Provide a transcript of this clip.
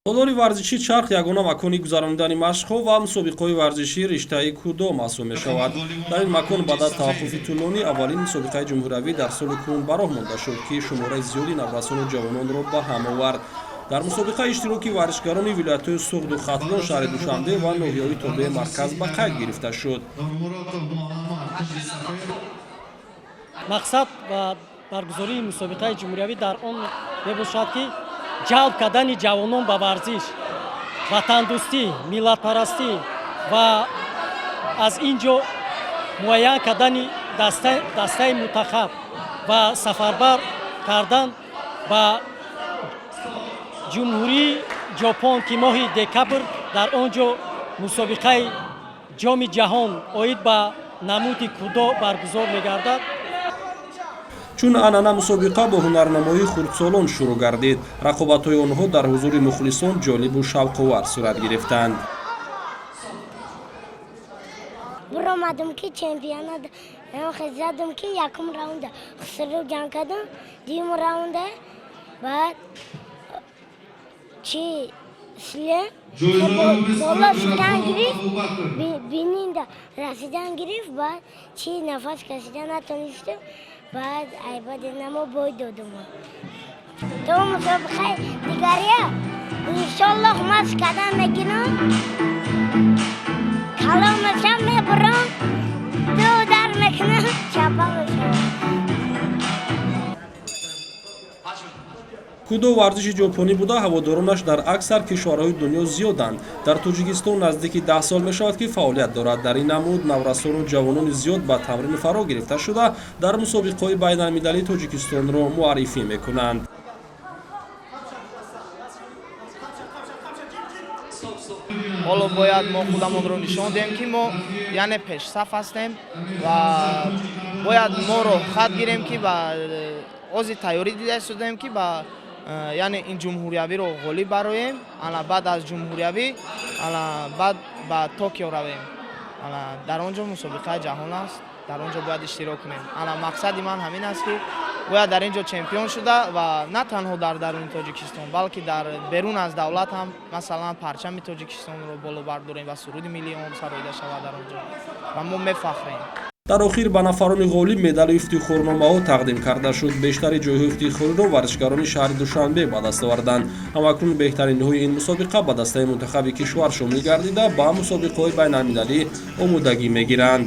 Солори варзиши чарх ягона макони гузарондани машқҳо ва мусобиқаҳои варзишии риштаи кудо маҳсуб мешавад. Дар ин макон баъд аз таваққуфи тӯлонӣ аввалин мусобиқаи ҷумҳуриявӣ дар соли кунун ба роҳ монда шуд, ки шумораи зиёди наврасону ҷавононро ба ҳам овард. Дар мусобиқа иштироки варзишгарони вилоятҳои Суғду Хатлон, шаҳри Душанбе ва ноҳияҳои тобеи марказ ба қайд гирифта шуд. мақсад ва баргузории мусобиқаи ҷумҳуриявӣ дар он мебошад, ки ҷалб кардани ҷавонон ба варзиш, ватандӯстӣ, миллатпарастӣ ва аз ин ҷо муайян кардани дастаи мутахаб ва сафарбар кардан ба ҷумҳурии ҷопон, ки моҳи декабр дар он ҷо мусобиқаи ҷоми ҷаҳон оид ба намуди кудо баргузор мегардад. Чун анъана мусобиқа бо ҳунарнамоии хурдсолон шурӯъ гардид. Рақобатҳои онҳо дар ҳузури мухлисон ҷолибу шавқовар сурат гирифтанд. Биромадам ки чемпионат задам ки якум раунда хусрӯ ҷанг кардам, дуюм раунда баъд чи силе бола шудан гирифт, бининда расидан гирифт, баъд чи нафас кашида натонистам, баъд айбади намо бой додам. То мусобиқаи дигария иншоллоҳ машқ кардан мегирам, каломашам мебурам, ду дар мекунам, чапа мешавам. кудо варзиши ҷопонӣ буда ҳаводоронаш дар аксар кишварҳои дунё зиёданд. Дар Тоҷикистон наздики 10 сол мешавад, ки фаъолият дорад. Дар ин намуд наврасону ҷавонони зиёд ба тамрин фаро гирифта шуда, дар мусобиқаҳои байналмилалии Тоҷикистонро муаррифӣ мекунанд. ҳоло бояд мо худамонро нишон диҳем, ки мо яъне пешсаф ҳастем ва бояд моро хат гирем, ки ба ози тайёрӣ дида истодем, ки ба яъне ин ҷумҳуриявиро ғолиб бароем, баъд аз ҷумҳуриявӣ баъд ба Токио равем. Дар он ҷо мусобиқаи ҷаҳон аст, дар он ҷо бояд иштирок кунем. Мақсади ман ҳамин аст, ки бояд дар ин ҷо чемпион шуда ва на танҳо дар даруни Тоҷикистон, балки дар берун аз давлат ҳам масалан парчами Тоҷикистонро боло бардорем ва суруди миллии он сароида шавад дар он ҷо ва мо мефахрем. дар охир ба нафарони ғолиб медалу ифтихорномаҳо тақдим карда шуд. Бештари ҷойҳои ифтихориро варзишгарони шаҳри Душанбе ба даст оварданд. ҳамакнун беҳтаринҳои ин мусобиқа ба дастаи мунтахаби кишвар шомил гардида, ба мусобиқаҳои байналмилалӣ омодагӣ мегиранд.